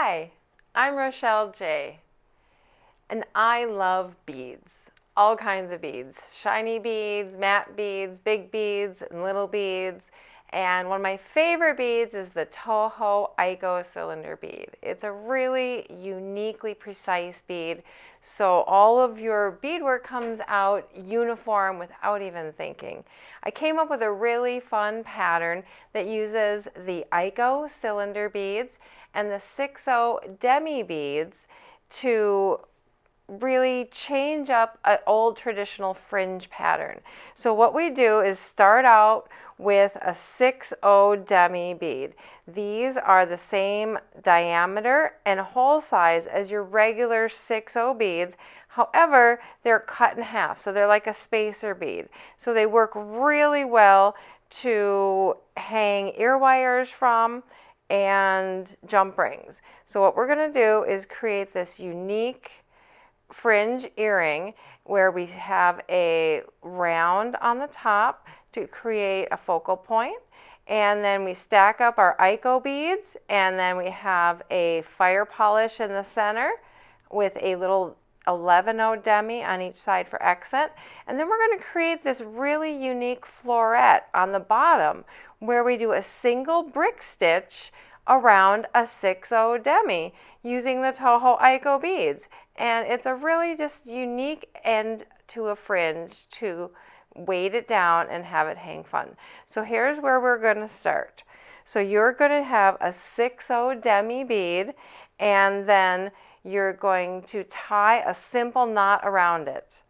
Hi, I'm Rochelle Jay, and I love beads. All kinds of beads. Shiny beads, matte beads, big beads, and little beads. And one of my favorite beads is the TOHO AIKO cylinder bead. It's a really uniquely precise bead, so all of your beadwork comes out uniform without even thinking. I came up with a really fun pattern that uses the AIKO cylinder beads and the 6/0 Demi beads to really change up an old traditional fringe pattern. So what we do is start out with a 6/0 Demi bead. These are the same diameter and hole size as your regular 6/0 beads. However, they're cut in half, so they're like a spacer bead. So they work really well to hang ear wires from and jump rings. So what we're going to do is create this unique fringe earring where we have a round on the top to create a focal point, and then we stack up our AIKO beads, and then we have a fire polish in the center with a little 11/0 Demi on each side for accent. And then we're going to create this really unique floret on the bottom where we do a single brick stitch around a 6/0 Demi using the TOHO AIKO beads. And it's a really just unique end to a fringe to weight it down and have it hang fun. So here's where we're going to start. So you're going to have a 6/0 Demi bead, and then you're going to tie a simple knot around it.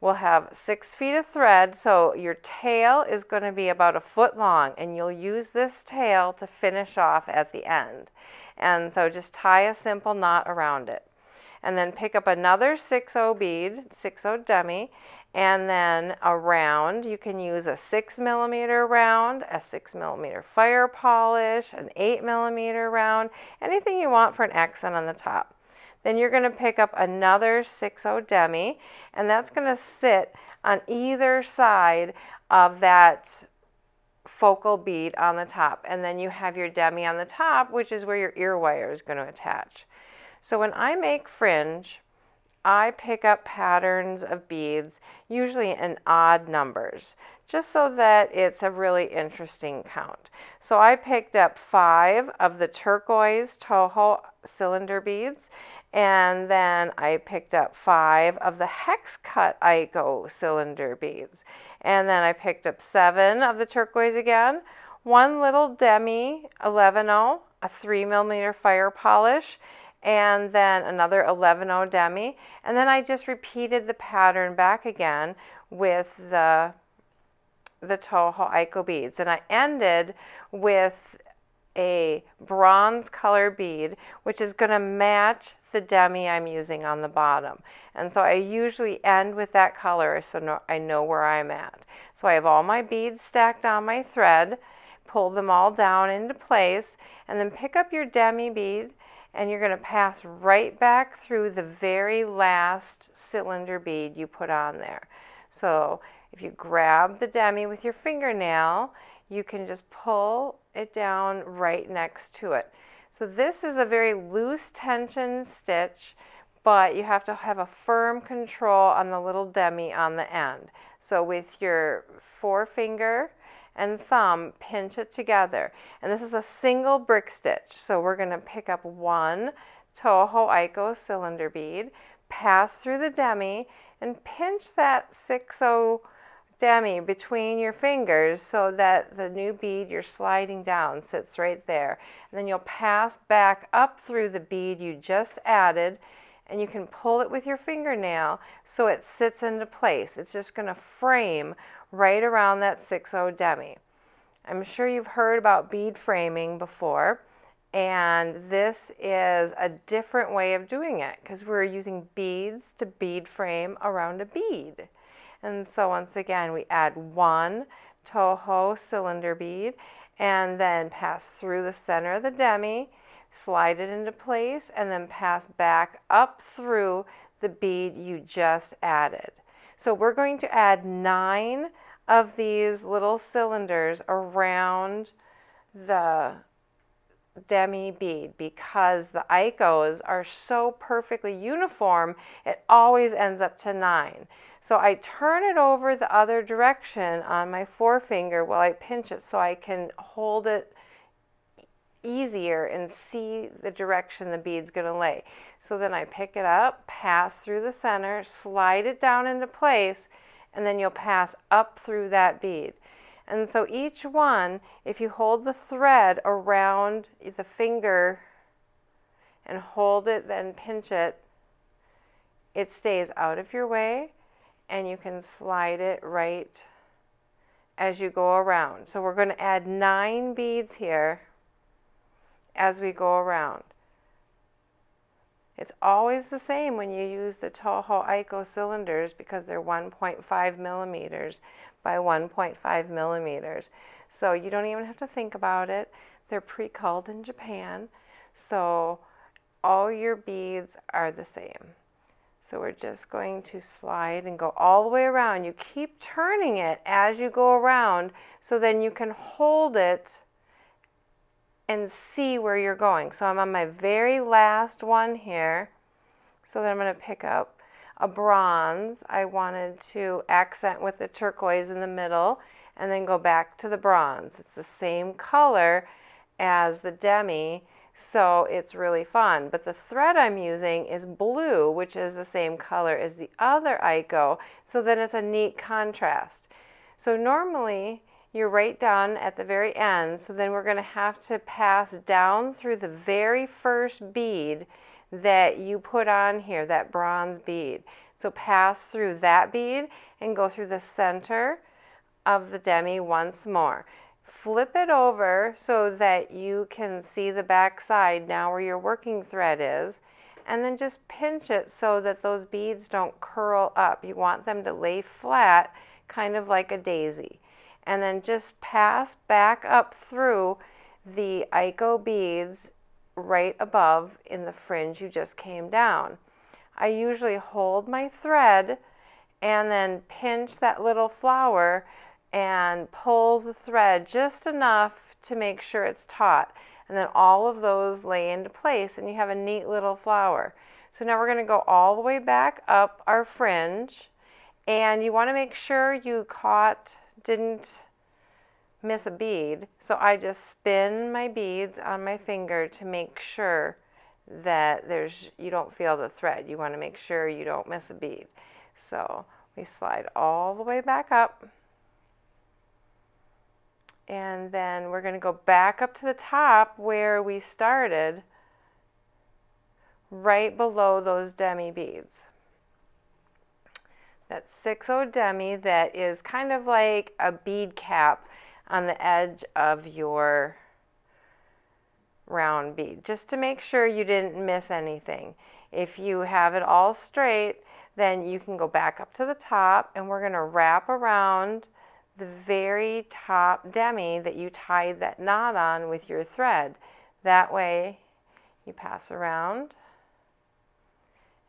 We'll have 6 feet of thread, so your tail is going to be about a foot long, and you'll use this tail to finish off at the end. And so just tie a simple knot around it. And then pick up another 6/0 bead, 6/0 Demi, and then a round. You can use a 6mm round, a 6mm fire polish, an 8mm round, anything you want for an accent on the top. Then you're going to pick up another 6/0 Demi, and that's going to sit on either side of that focal bead on the top. And then you have your Demi on the top, which is where your ear wire is going to attach. So when I make fringe, I pick up patterns of beads, usually in odd numbers, just so that it's a really interesting count. So I picked up 5 of the turquoise TOHO cylinder beads, and then I picked up 5 of the hex cut AIKO cylinder beads. And then I picked up 7 of the turquoise again, 1 little Demi 11/0, a 3mm fire polish, and then another 11/0 Demi, and then I just repeated the pattern back again with the TOHO AIKO beads, and I ended with a bronze color bead, which is going to match the Demi I'm using on the bottom. And so I usually end with that color so I know where I'm at. So I have all my beads stacked on my thread, pull them all down into place, and then pick up your Demi bead, and you're going to pass right back through the very last cylinder bead you put on there. So if you grab the Demi with your fingernail, you can just pull it down right next to it. So this is a very loose tension stitch, but you have to have a firm control on the little Demi on the end. So with your forefinger and thumb, pinch it together. And this is a single brick stitch. So we're going to pick up 1 TOHO AIKO cylinder bead, pass through the Demi, and pinch that 6/0 Demi between your fingers so that the new bead you're sliding down sits right there. And then you'll pass back up through the bead you just added, and you can pull it with your fingernail so it sits into place. It's just going to frame right around that 6/0 Demi. I'm sure you've heard about bead framing before, and this is a different way of doing it because we're using beads to bead frame around a bead. And so once again, we add 1 TOHO cylinder bead and then pass through the center of the Demi, slide it into place, and then pass back up through the bead you just added. So we're going to add 9 of these little cylinders around the demi bead, because the Aikos are so perfectly uniform, it always ends up to 9. So I turn it over the other direction on my forefinger while I pinch it so I can hold it easier and see the direction the bead's going to lay. So then I pick it up, pass through the center, slide it down into place, and then you'll pass up through that bead. And so each one, if you hold the thread around the finger and hold it, then pinch it, it stays out of your way, and you can slide it right as you go around. So we're going to add 9 beads here as we go around. It's always the same when you use the TOHO AIKO cylinders because they're 1.5 millimeters by 1.5 millimeters. So you don't even have to think about it. They're pre-culled in Japan. So all your beads are the same. So we're just going to slide and go all the way around. You keep turning it as you go around so then you can hold it and see where you're going. So I'm on my very last one here. So then I'm going to pick up a bronze. I wanted to accent with the turquoise in the middle and then go back to the bronze. It's the same color as the demi, so it's really fun. But the thread I'm using is blue, which is the same color as the other Aiko, so then it's a neat contrast. So normally you're right down at the very end, so then we're going to have to pass down through the very first bead that you put on here, that bronze bead. So pass through that bead and go through the center of the demi once more. Flip it over so that you can see the back side now where your working thread is, and then just pinch it so that those beads don't curl up. You want them to lay flat, kind of like a daisy. And then just pass back up through the Aiko beads right above in the fringe you just came down. I usually hold my thread and then pinch that little flower and pull the thread just enough to make sure it's taut. And then all of those lay into place and you have a neat little flower. So now we're going to go all the way back up our fringe, and you want to make sure you didn't miss a bead. So I just spin my beads on my finger to make sure that you don't feel the thread. You want to make sure you don't miss a bead. So we slide all the way back up, and then we're going to go back up to the top where we started, right below those demi beads. That 6/0 demi that is kind of like a bead cap on the edge of your round bead, just to make sure you didn't miss anything. If you have it all straight, then you can go back up to the top, and we're going to wrap around the very top demi that you tied that knot on with your thread. That way you pass around,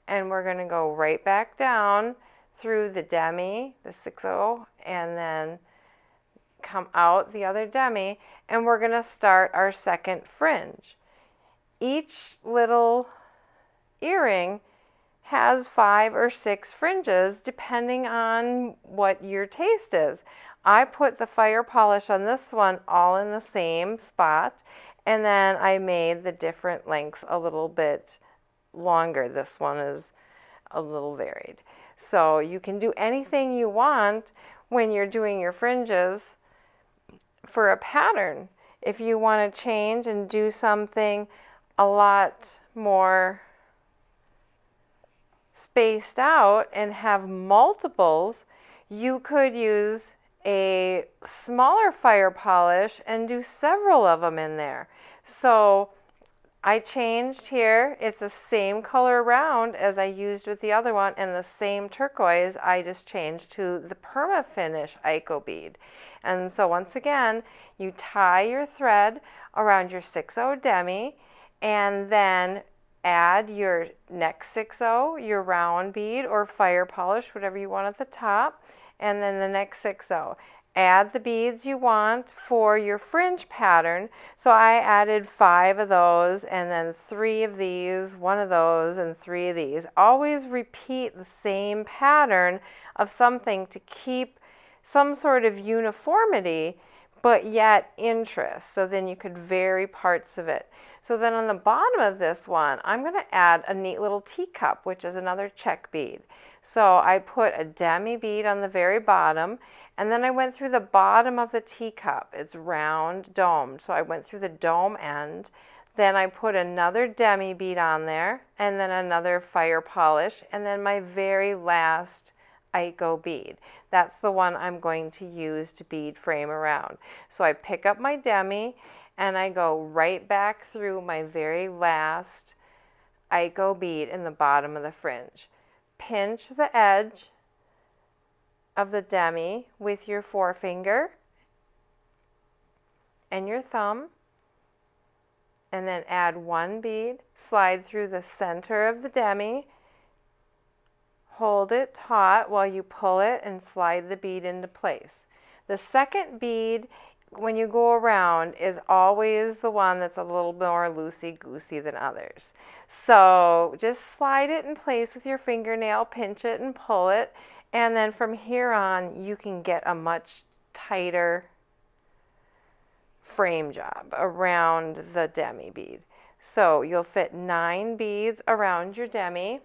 and we're going to go right back down through the demi, the 6/0, and then come out the other demi, and we're going to start our second fringe. Each little earring has 5 or 6 fringes depending on what your taste is. I put the fire polish on this one all in the same spot, and then I made the different lengths a little bit longer. This one is a little varied. So you can do anything you want when you're doing your fringes for a pattern. If you want to change and do something a lot more spaced out and have multiples, you could use a smaller fire polish and do several of them in there. So I changed here. It's the same color round as I used with the other one, and the same turquoise. I just changed to the perma finish Aiko bead. And so once again, you tie your thread around your 6/0 demi, and then add your next 6/0, your round bead or fire polish, whatever you want at the top, and then the next 6/0. add the beads you want for your fringe pattern. So I added 5 of those, and then 3 of these, 1 of those, and 3 of these. Always repeat the same pattern of something to keep some sort of uniformity, but yet interest. So then you could vary parts of it. So then on the bottom of this one, I'm going to add a neat little teacup, which is another Czech bead. So I put a demi bead on the very bottom, and then I went through the bottom of the teacup. It's round, domed. So I went through the dome end. Then I put another demi bead on there, and then another fire polish, and then my very last Aiko bead. That's the one I'm going to use to bead frame around. So I pick up my demi, and I go right back through my very last Aiko bead in the bottom of the fringe. Pinch the edge of the demi with your forefinger and your thumb, and then add 1 bead, slide through the center of the demi, hold it taut while you pull it and slide the bead into place. The second bead, when you go around, is always the one that's a little more loosey-goosey than others. So just slide it in place with your fingernail, pinch it and pull it, and then from here on you can get a much tighter frame job around the demi bead. So you'll fit 9 beads around your demi.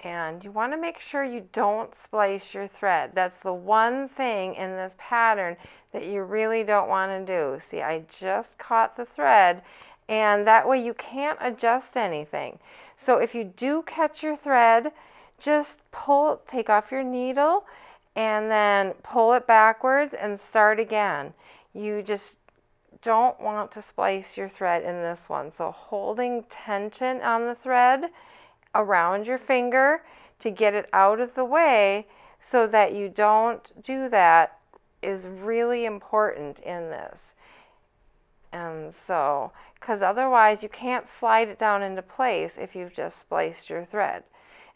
And you want to make sure you don't splice your thread. That's the one thing in this pattern that you really don't want to do. See, I just caught the thread, and that way you can't adjust anything. So if you do catch your thread, just pull, take off your needle, and then pull it backwards and start again. You just don't want to splice your thread in this one. So holding tension on the thread around your finger to get it out of the way so that you don't do that is really important in this. And so, because otherwise you can't slide it down into place if you've just spliced your thread.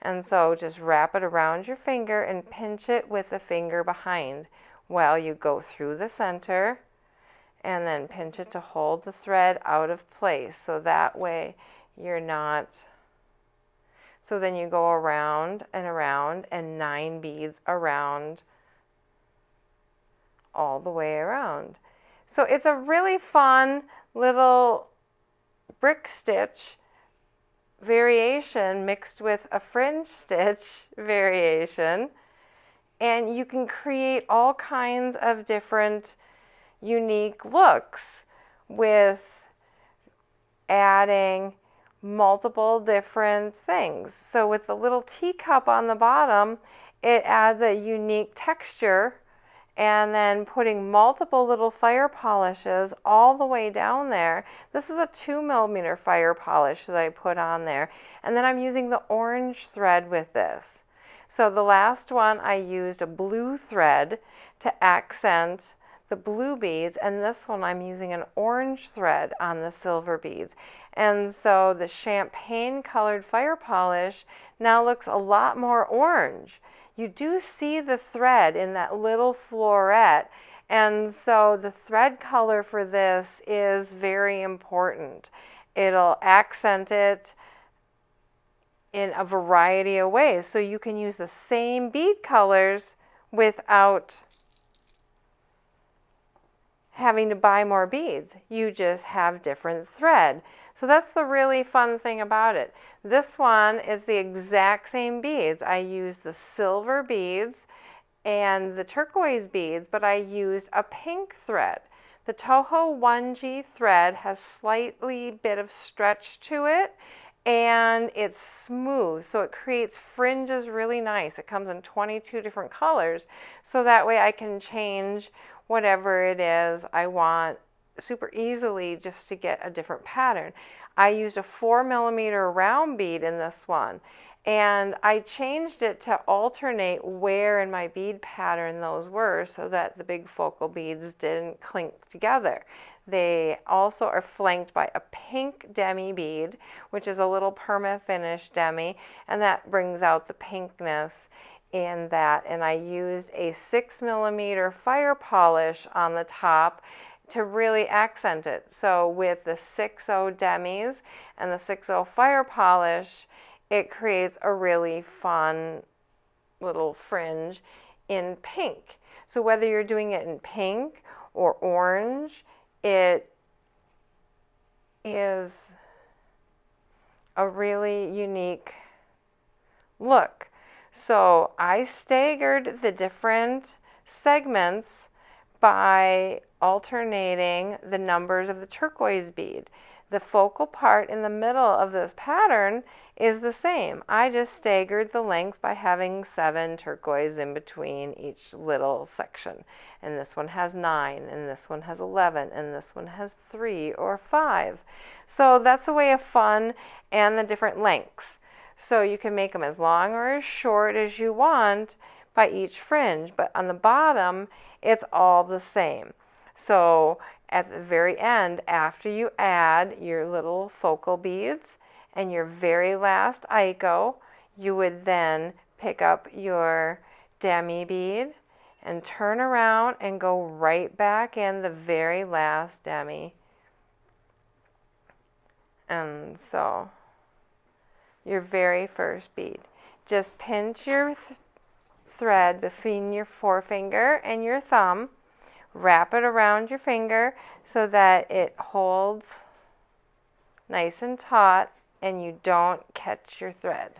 And so just wrap it around your finger and pinch it with the finger behind while you go through the center, and then pinch it to hold the thread out of place. So that way you're not. So then you go around and 9 beads around, all the way around. So it's a really fun little brick stitch variation mixed with a fringe stitch variation. And you can create all kinds of different unique looks with adding multiple different things. So with the little teacup on the bottom, it adds a unique texture, and then putting multiple little fire polishes all the way down there. This is a 2mm fire polish that I put on there, and then I'm using the orange thread with this. So the last one I used a blue thread to accent the blue beads, and this one I'm using an orange thread on the silver beads. And so the champagne colored fire polish now looks a lot more orange. You do see the thread in that little floret, and so the thread color for this is very important. It'll accent it in a variety of ways, so you can use the same bead colors without having to buy more beads. You just have different thread. So that's the really fun thing about it. This one is the exact same beads. I used the silver beads and the turquoise beads, but I used a pink thread. The TOHO One-G Thread has slightly bit of stretch to it, and it's smooth, so it creates fringes really nice. It comes in 22 different colors, so that way I can change whatever it is I want super easily just to get a different pattern. I used a 4mm round bead in this one, and I changed it to alternate where in my bead pattern those were so that the big focal beads didn't clink together. They also are flanked by a pink demi bead, which is a little perma finish demi, and that brings out the pinkness in that, and I used a 6mm fire polish on the top to really accent it. So with the 6/0 demis and the 6/0 fire polish, it creates a really fun little fringe in pink. So whether you're doing it in pink or orange, it is a really unique look. So I staggered the different segments by alternating the numbers of the turquoise bead. The focal part in the middle of this pattern is the same. I just staggered the length by having 7 turquoise in between each little section. And this one has 9, and this one has 11, and this one has 3 or 5. So that's a way of fun and the different lengths. So you can make them as long or as short as you want by each fringe, but on the bottom, it's all the same. So at the very end, after you add your little focal beads and your very last Aiko, you would then pick up your demi bead and turn around and go right back in the very last demi. And so your very first bead. Just pinch your thread between your forefinger and your thumb. Wrap it around your finger so that it holds nice and taut and you don't catch your thread.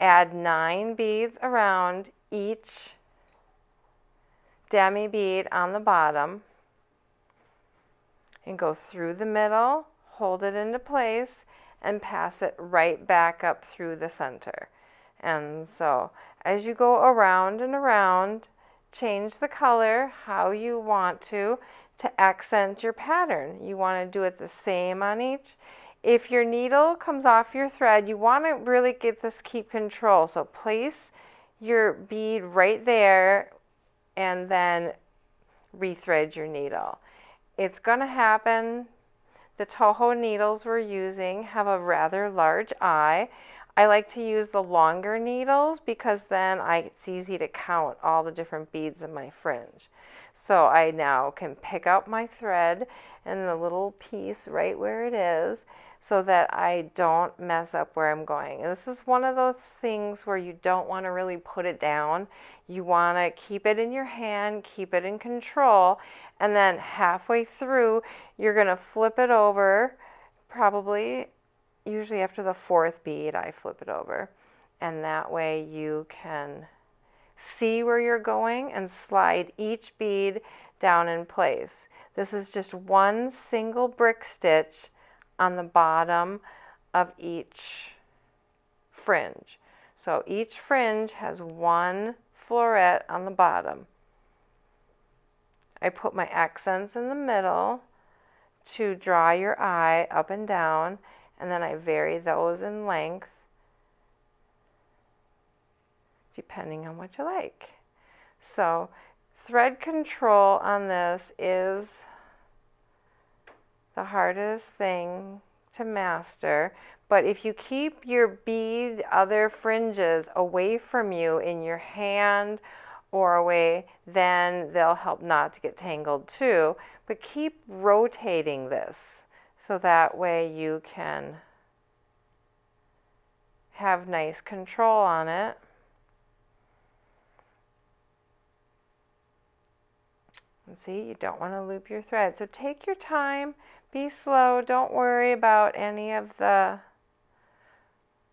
Add 9 beads around each demi bead on the bottom and go through the middle, hold it into place, and pass it right back up through the center. And so as you go around and around, change the color how you want to accent your pattern. You want to do it the same on each. If your needle comes off your thread, you want to really keep control. So place your bead right there and then rethread your needle. It's going to happen. The TOHO needles we're using have a rather large eye. I like to use the longer needles because then it's easy to count all the different beads in my fringe. So I now can pick up my thread and the little piece right where it is so that I don't mess up where I'm going. And this is one of those things where you don't want to really put it down. You want to keep it in your hand, keep it in control, and then halfway through you're going to flip it over, probably usually after the 4th bead I flip it over, and that way you can see where you're going and slide each bead down in place. This is just one single brick stitch on the bottom of each fringe. So each fringe has one floret on the bottom. I put my accents in the middle to draw your eye up and down, and then I vary those in length depending on what you like. So thread control on this is the hardest thing to master, but if you keep your other fringes away from you in your hand or away, then they'll help not to get tangled too. But keep rotating this so that way you can have nice control on it. And see, you don't want to loop your thread. So take your time, be slow, don't worry about any of the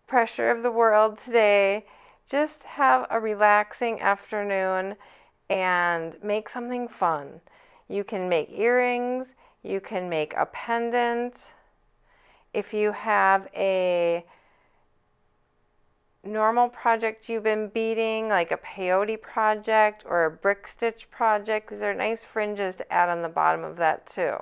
pressure of the world today. Just have a relaxing afternoon and make something fun. You can make earrings, you can make a pendant. If you have a normal project you've been beading, like a peyote project or a brick stitch project, these are nice fringes to add on the bottom of that too.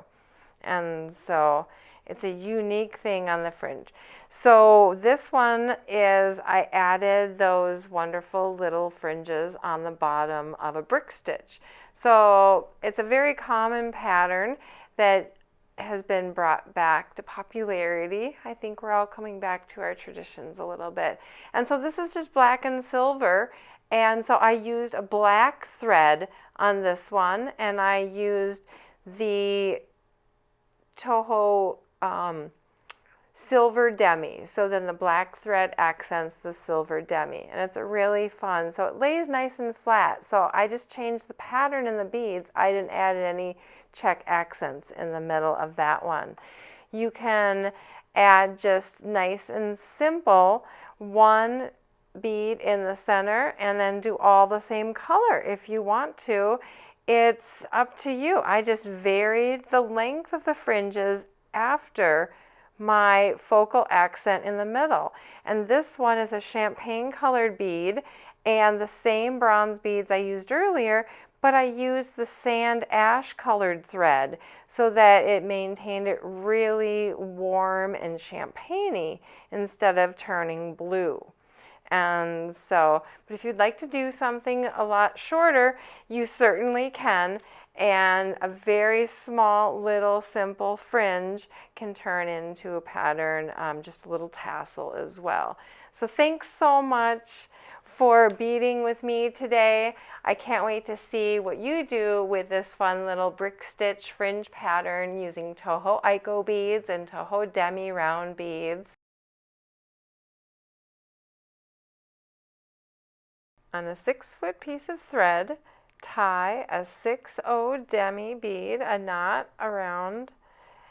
And so it's a unique thing on the fringe. So this one is, I added those wonderful little fringes on the bottom of a brick stitch. So it's a very common pattern that has been brought back to popularity. I think we're all coming back to our traditions a little bit. And so this is just black and silver. And so I used a black thread on this one, and I used the TOHO silver demi. So then the black thread accents the silver demi, and it's really fun. So it lays nice and flat. So I just changed the pattern in the beads. I didn't add any Czech accents in the middle of that one. You can add just nice and simple one bead in the center and then do all the same color if you want to. It's up to you. I just varied the length of the fringes after my focal accent in the middle. And this one is a champagne colored bead and the same bronze beads I used earlier, but I used the sand ash colored thread so that it maintained it really warm and champagne-y instead of turning blue. And so, but if you'd like to do something a lot shorter, you certainly can. And a very small little simple fringe can turn into a pattern, just a little tassel as well. So thanks so much for beading with me today. I can't wait to see what you do with this fun little brick stitch fringe pattern using TOHO AIKO beads and TOHO Demi Round beads. On a 6-foot piece of thread, tie a 6/0 demi bead, a knot around,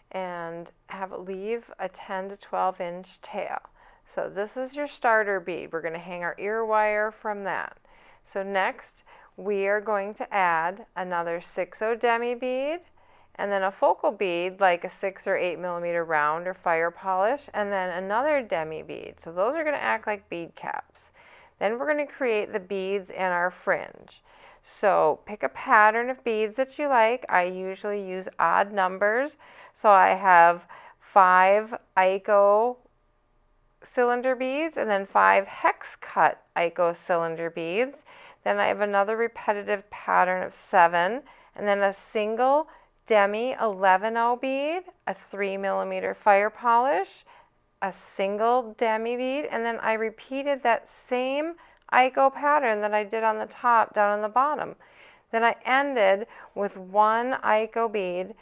and leave a 10 to 12 inch tail. So this is your starter bead. We're going to hang our ear wire from that. So next we are going to add another 6/0 demi bead and then a focal bead like a 6 or 8 millimeter round or fire polish, and then another demi bead. So those are going to act like bead caps. Then we're going to create the beads in our fringe. So pick a pattern of beads that you like. I usually use odd numbers. So I have 5 AIKO cylinder beads and then 5 hex cut AIKO cylinder beads. Then I have another repetitive pattern of 7 and then a single demi 11/0 bead, a 3 millimeter fire polish, a single demi bead, and then I repeated that same AIKO pattern that I did on the top down on the bottom. Then I ended with 1 AIKO bead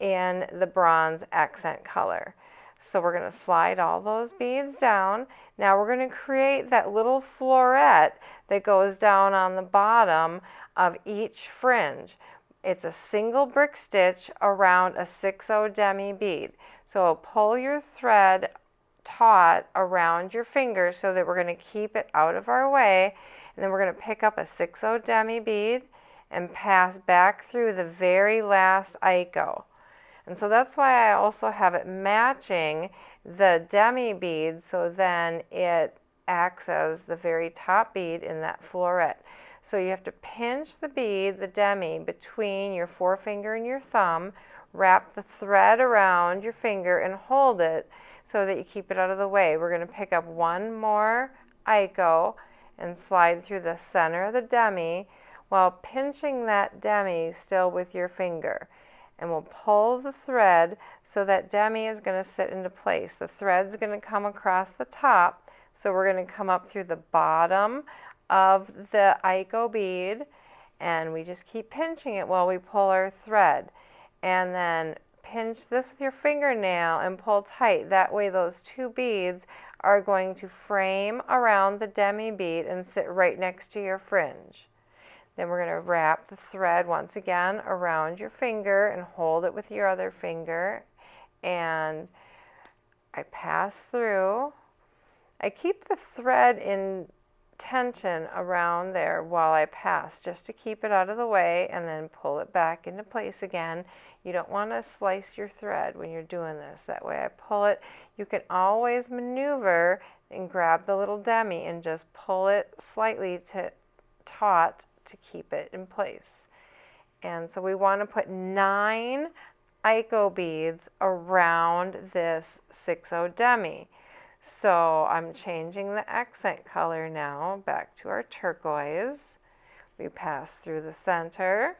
in the bronze accent color. So we're going to slide all those beads down. Now we're going to create that little floret that goes down on the bottom of each fringe. It's a single brick stitch around a 6/0 demi bead. So pull your thread taut around your finger so that we're going to keep it out of our way, and then we're going to pick up a 6/0 demi bead and pass back through the very last AIKO. And so that's why I also have it matching the demi bead, so then it acts as the very top bead in that floret. So you have to pinch the bead, the demi, between your forefinger and your thumb, wrap the thread around your finger and hold it so that you keep it out of the way. We're going to pick up 1 more AIKO and slide through the center of the demi while pinching that demi still with your finger. And we'll pull the thread so that demi is going to sit into place. The thread's going to come across the top, so we're going to come up through the bottom of the AIKO bead, and we just keep pinching it while we pull our thread. And then pinch this with your fingernail and pull tight. That way those 2 beads are going to frame around the demi bead and sit right next to your fringe. Then we're going to wrap the thread once again around your finger and hold it with your other finger. And I pass through. I keep the thread in tension around there while I pass, just to keep it out of the way, and then pull it back into place again. You don't want to slice your thread when you're doing this. That way I pull it. You can always maneuver and grab the little demi and just pull it slightly to taut to keep it in place. And so we want to put 9 AIKO beads around this 6/0 demi. So I'm changing the accent color now back to our turquoise. We pass through the center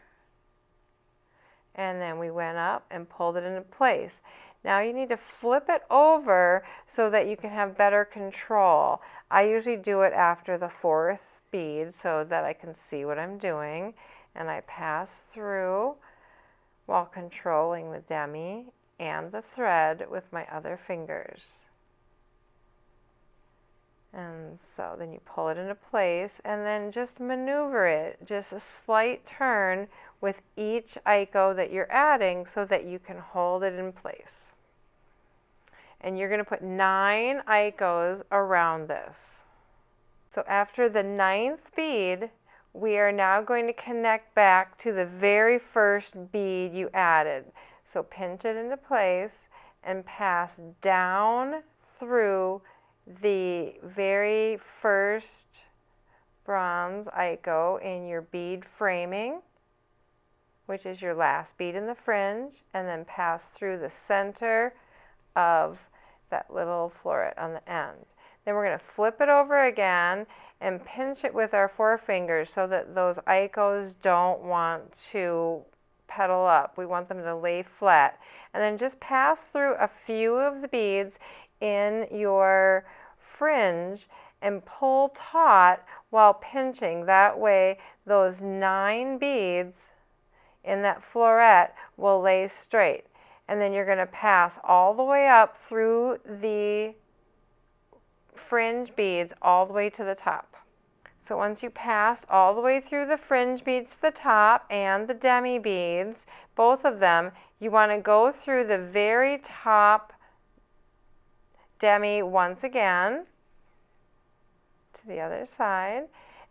and then we went up and pulled it into place. Now you need to flip it over so that you can have better control. I usually do it after the fourth bead so that I can see what I'm doing, and I pass through while controlling the demi and the thread with my other fingers. And so then you pull it into place and then just maneuver it, just a slight turn with each aiko that you're adding so that you can hold it in place. And you're going to put 9 aikos around this. So after the 9th bead, we are now going to connect back to the very first bead you added. So pinch it into place and pass down through the very first bronze aiko in your bead framing, which is your last bead in the fringe, and then pass through the center of that little floret on the end. Then we're going to flip it over again and pinch it with our forefingers so that those aikos don't want to pedal up. We want them to lay flat. And then just pass through a few of the beads in your fringe and pull taut while pinching. That way those 9 beads in that floret will lay straight. And then you're going to pass all the way up through the fringe beads all the way to the top. So once you pass all the way through the fringe beads to the top and the demi beads, both of them, you want to go through the very top demi once again to the other side,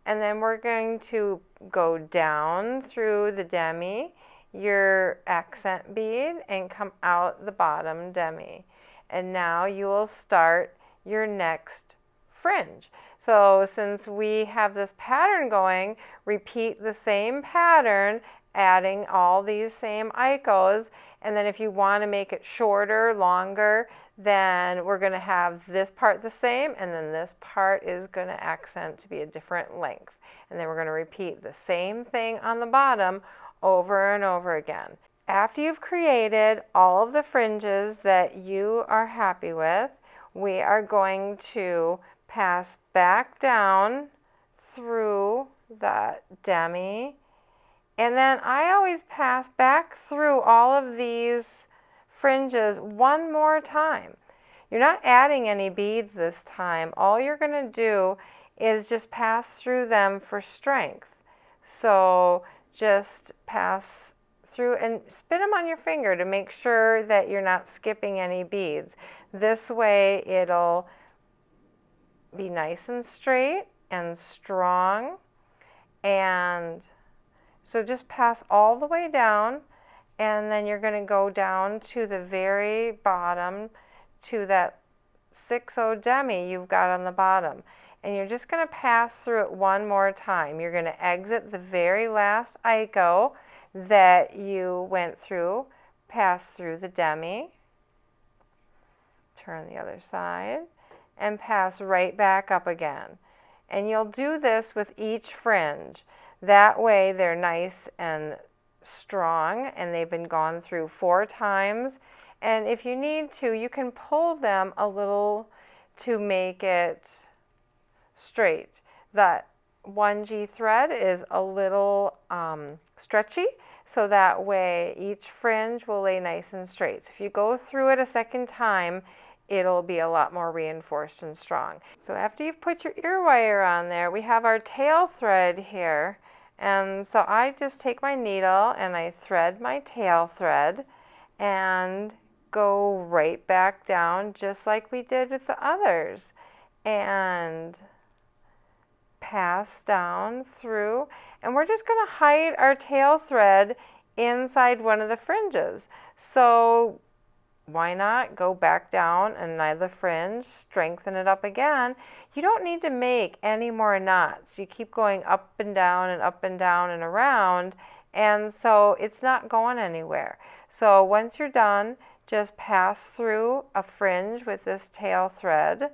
and then we're going to go down through the demi, your accent bead, and come out the bottom demi. And now you will start your next fringe. So since we have this pattern going, repeat the same pattern, adding all these same aikos, and then if you want to make it shorter, longer, then we're going to have this part the same, and then this part is going to accent to be a different length. And then we're going to repeat the same thing on the bottom over and over again. After you've created all of the fringes that you are happy with, we are going to pass back down through that demi, and then I always pass back through all of these fringes one more time. You're not adding any beads this time. All you're going to do is just pass through them for strength. So just pass through and spin them on your finger to make sure that you're not skipping any beads. This way it'll be nice and straight and strong. And so just pass all the way down, and then you're going to go down to the very bottom to that 6/0 demi you've got on the bottom. And you're just going to pass through it one more time. You're going to exit the very last aiko that you went through, pass through the demi, turn the other side, and pass right back up again. And you'll do this with each fringe. That way they're nice and strong, and they've been gone through 4 times. And if you need to, you can pull them a little to make it straight. That 1G thread is a little stretchy, so that way each fringe will lay nice and straight. So if you go through it a second time, it'll be a lot more reinforced and strong. So after you've put your ear wire on there, we have our tail thread here. And so I just take my needle and I thread my tail thread and go right back down just like we did with the others. And pass down through, and we're just going to hide our tail thread inside one of the fringes. So why not go back down another fringe, strengthen it up again. You don't need to make any more knots. You keep going up and down and up and down and around, and so it's not going anywhere. So once you're done, just pass through a fringe with this tail thread.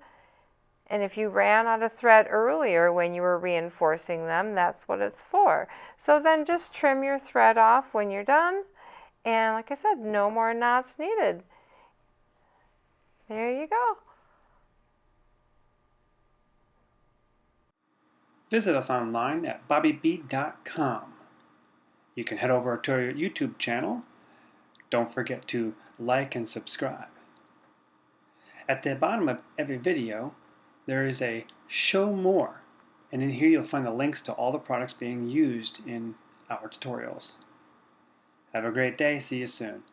And if you ran out of thread earlier when you were reinforcing them, that's what it's for. So then just trim your thread off when you're done, And like I said, no more knots needed. There you go. Visit us online at bobbybead.com. You can head over to our YouTube channel. Don't forget to like and subscribe. At the bottom of every video, there is a Show More, and in here you'll find the links to all the products being used in our tutorials. Have a great day. See you soon.